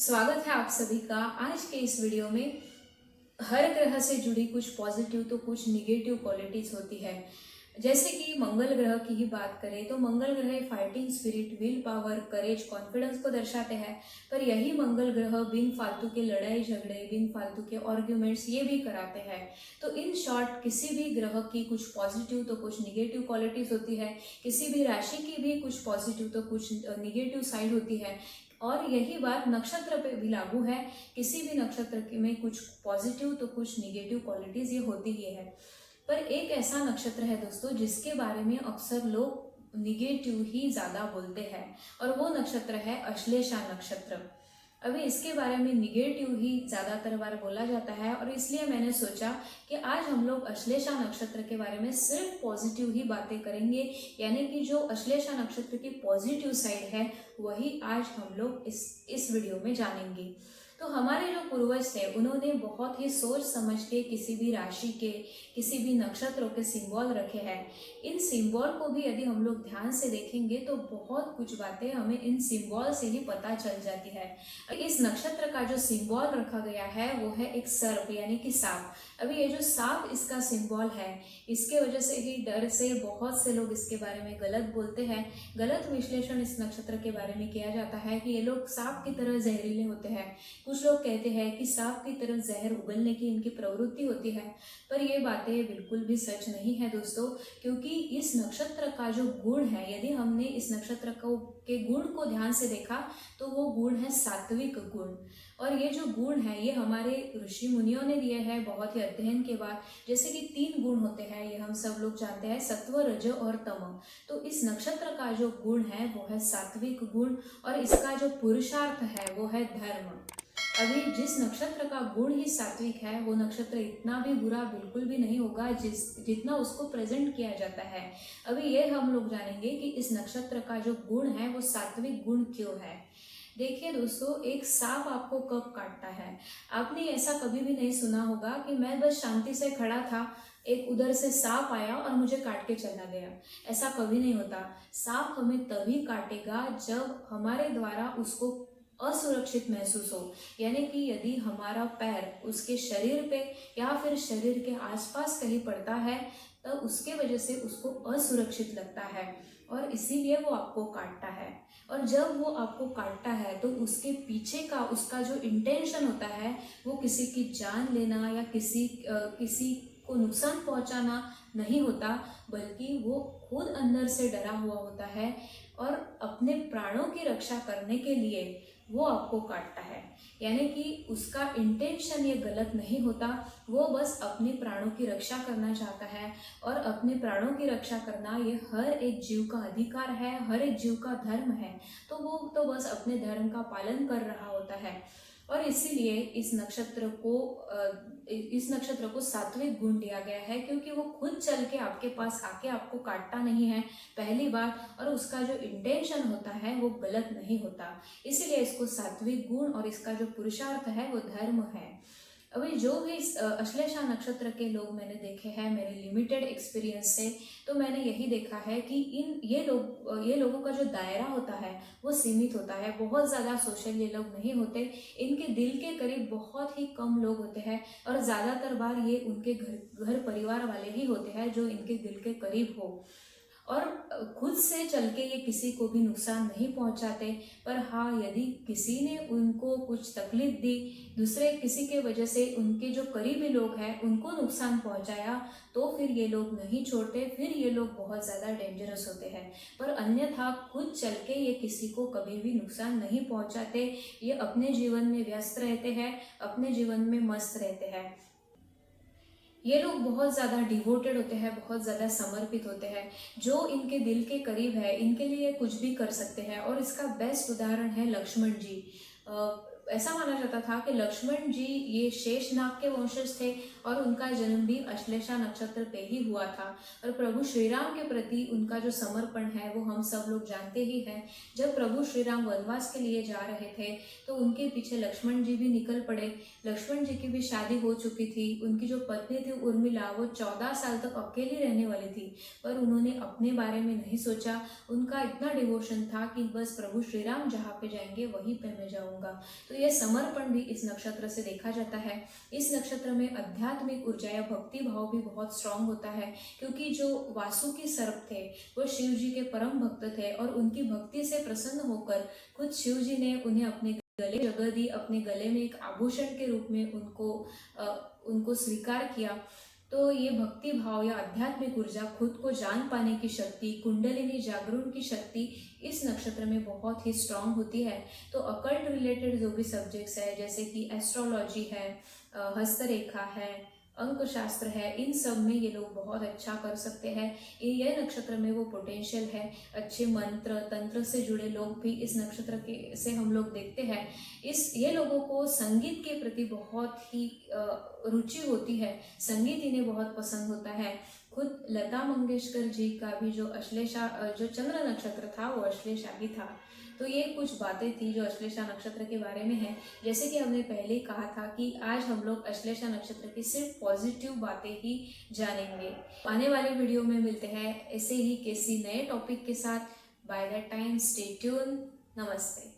स्वागत है आप सभी का आज के इस वीडियो में। हर ग्रह से जुड़ी कुछ पॉजिटिव तो कुछ निगेटिव क्वालिटीज होती है। जैसे कि मंगल ग्रह की ही बात करें तो मंगल ग्रह fighting spirit, will power, courage, confidence को दर्शाते हैं। पर यही मंगल ग्रह बिन फालतू के लड़ाई झगड़े, बिन फालतू के आर्ग्यूमेंट्स ये भी कराते हैं। तो इन शॉर्ट किसी भी ग्रह की कुछ पॉजिटिव तो कुछ निगेटिव क्वालिटीज होती है, किसी भी राशि की भी कुछ पॉजिटिव तो कुछ निगेटिव साइड होती है। और यही बात नक्षत्र पे भी लागू है। किसी भी नक्षत्र में कुछ पॉजिटिव तो कुछ निगेटिव क्वालिटीज ये होती ही है। पर एक ऐसा नक्षत्र है दोस्तों जिसके बारे में अक्सर लोग निगेटिव ही ज़्यादा बोलते हैं, और वो नक्षत्र है अश्लेषा नक्षत्र। अभी इसके बारे में निगेटिव ही ज़्यादातर बार बोला जाता है, और इसलिए मैंने सोचा कि आज हम लोग अश्लेषा नक्षत्र के बारे में सिर्फ पॉजिटिव ही बातें करेंगे। यानी कि जो अश्लेषा नक्षत्र की पॉजिटिव साइड है वही आज हम लोग इस वीडियो में जानेंगे। तो हमारे जो पूर्वज थे उन्होंने बहुत ही सोच समझ के किसी भी राशि के, किसी भी नक्षत्रों के सिंबल रखे हैं। इन सिंबल को भी यदि हम लोग ध्यान से देखेंगे तो बहुत कुछ बातें हमें इन सिंबल से ही पता चल जाती है। इस नक्षत्र का जो सिंबल रखा गया है वो है एक सर्प यानी कि सांप। अभी ये जो सांप इसका सिंबल है, इसके वजह से ही डर से बहुत से लोग इसके बारे में गलत बोलते हैं। गलत विश्लेषण इस नक्षत्र के बारे में किया जाता है कि ये लोग सांप की तरह जहरीले होते हैं। कुछ लोग कहते हैं कि सांप की तरह जहर उगलने की इनकी प्रवृत्ति होती है। पर ये बातें बिल्कुल भी सच नहीं है दोस्तों, क्योंकि इस नक्षत्र का जो गुण है, यदि हमने इस नक्षत्र के गुण को ध्यान से देखा तो वो गुण है सात्विक गुण। और ये जो गुण है ये हमारे ऋषि मुनियों ने दिए हैं बहुत ही अध्ययन के बाद। जैसे कि 3 गुण होते हैं, ये हम सब लोग जानते हैं, सत्व, रज और तम। तो इस नक्षत्र का जो गुण है वो है सात्विक गुण, और इसका जो पुरुषार्थ है वो है धर्म। अभी जिस नक्षत्र का गुण ही सात्विक है वो नक्षत्र इतना भी बुरा बिल्कुल भी नहीं होगा जितना उसको प्रेजेंट किया जाता है। अभी ये हम लोग जानेंगे कि इस नक्षत्र का जो गुण है वो सात्विक गुण क्यों है। देखिए दोस्तों, एक सांप आपको कब काटता है? आपने ऐसा कभी भी नहीं सुना होगा कि मैं बस शांति से खड़ा था, एक उधर से सांप आया और मुझे काट के चला गया। ऐसा कभी नहीं होता। सांप हमें तभी काटेगा जब हमारे द्वारा उसको असुरक्षित महसूस हो। यानी कि यदि हमारा पैर उसके शरीर पे या फिर शरीर के आसपास कहीं पड़ता है तो उसके वजह से उसको असुरक्षित लगता है, और इसीलिए वो आपको काटता है। और जब वो आपको काटता है तो उसके पीछे का उसका जो इंटेंशन होता है वो किसी की जान लेना या किसी को नुकसान पहुंचाना नहीं होता, बल्कि वो खुद अंदर से डरा हुआ होता है और अपने प्राणों की रक्षा करने के लिए वो आपको काटता है। यानी कि उसका इंटेंशन ये गलत नहीं होता, वो बस अपने प्राणों की रक्षा करना चाहता है। और अपने प्राणों की रक्षा करना ये हर एक जीव का अधिकार है, हर एक जीव का धर्म है। तो वो तो बस अपने धर्म का पालन कर रहा होता है। और इसीलिए इस नक्षत्र को सात्विक गुण दिया गया है, क्योंकि वो खुद चल के आपके पास आके आपको काटता नहीं है, पहली बात। और उसका जो इंटेंशन होता है वो गलत नहीं होता, इसीलिए इसको सात्विक गुण, और इसका जो पुरुषार्थ है वो धर्म है। अभी जो भी अश्लेषा नक्षत्र के लोग मैंने देखे हैं मेरे लिमिटेड एक्सपीरियंस से, तो मैंने यही देखा है कि ये लोगों का जो दायरा होता है वो सीमित होता है। बहुत ज़्यादा सोशल ये लोग नहीं होते। इनके दिल के करीब बहुत ही कम लोग होते हैं, और ज़्यादातर बार ये उनके घर परिवार वाले ही होते हैं जो इनके दिल के करीब हो। और खुद से चल के ये किसी को भी नुकसान नहीं पहुंचाते। पर हाँ, यदि किसी ने उनको कुछ तकलीफ दी, दूसरे किसी के वजह से उनके जो करीबी लोग हैं उनको नुकसान पहुंचाया, तो फिर ये लोग नहीं छोड़ते, फिर ये लोग बहुत ज़्यादा डेंजरस होते हैं। पर अन्यथा खुद चल के ये किसी को कभी भी नुकसान नहीं पहुंचाते। ये अपने जीवन में व्यस्त रहते हैं, अपने जीवन में मस्त रहते हैं। ये लोग बहुत ज़्यादा डिवोटेड होते हैं, बहुत ज़्यादा समर्पित होते हैं। जो इनके दिल के करीब है इनके लिए कुछ भी कर सकते हैं, और इसका बेस्ट उदाहरण है लक्ष्मण जी। ऐसा माना जाता था कि लक्ष्मण जी ये शेषनाग के वंशज थे, और उनका जन्म भी अश्लेषा नक्षत्र पे ही हुआ था। और प्रभु श्री राम के प्रति उनका जो समर्पण है वो हम सब लोग जानते ही हैं। जब प्रभु श्री राम वनवास के लिए जा रहे थे तो उनके पीछे लक्ष्मण जी भी निकल पड़े। लक्ष्मण जी की भी शादी हो चुकी थी। उनकी जो पत्नी थी उर्मिला, वो 14 साल तक अकेली रहने वाली थी, पर उन्होंने अपने बारे में नहीं सोचा। उनका इतना डिवोशन था कि बस प्रभु श्री राम जहाँ पे जाएंगे वहीं पे मैं जाऊँगा। तो यह समर्पण भी इस नक्षत्र से देखा जाता है। इस नक्षत्र में आध्यात्मिक ऊर्जा या भक्ति भाव भी बहुत स्ट्रांग होता है, क्योंकि जो वासुकी सर्प थे वो शिव जी के परम भक्त थे और उनकी भक्ति से प्रसन्न होकर खुद शिव जी ने उन्हें अपने गले जगह दी, अपने गले में एक आभूषण के रूप में उनको स्वीकार किया। तो ये भक्ति भाव या आध्यात्मिक ऊर्जा, खुद को जान पाने की शक्ति, कुंडलिनी जागरण की शक्ति इस नक्षत्र में बहुत ही स्ट्रांग होती है। तो अकल्ट रिलेटेड जो भी सब्जेक्ट्स है, जैसे कि एस्ट्रोलॉजी है, हस्तरेखा है, अंक शास्त्र है, इन सब में ये लोग बहुत अच्छा कर सकते हैं। यह नक्षत्र में वो पोटेंशियल है। अच्छे मंत्र तंत्र से जुड़े लोग भी इस नक्षत्र के से हम लोग देखते हैं। ये लोगों को संगीत के प्रति बहुत ही रुचि होती है, संगीत इन्हें बहुत पसंद होता है। खुद लता मंगेशकर जी का भी जो चंद्र नक्षत्र था वो अश्लेषा भी था। तो ये कुछ बातें थी जो अश्लेषा नक्षत्र के बारे में है। जैसे कि हमने पहले ही कहा था कि आज हम लोग अश्लेषा नक्षत्र की सिर्फ पॉजिटिव बातें ही जानेंगे। आने वाले वीडियो में मिलते हैं ऐसे ही किसी नए टॉपिक के साथ। By that time stay tune. नमस्ते।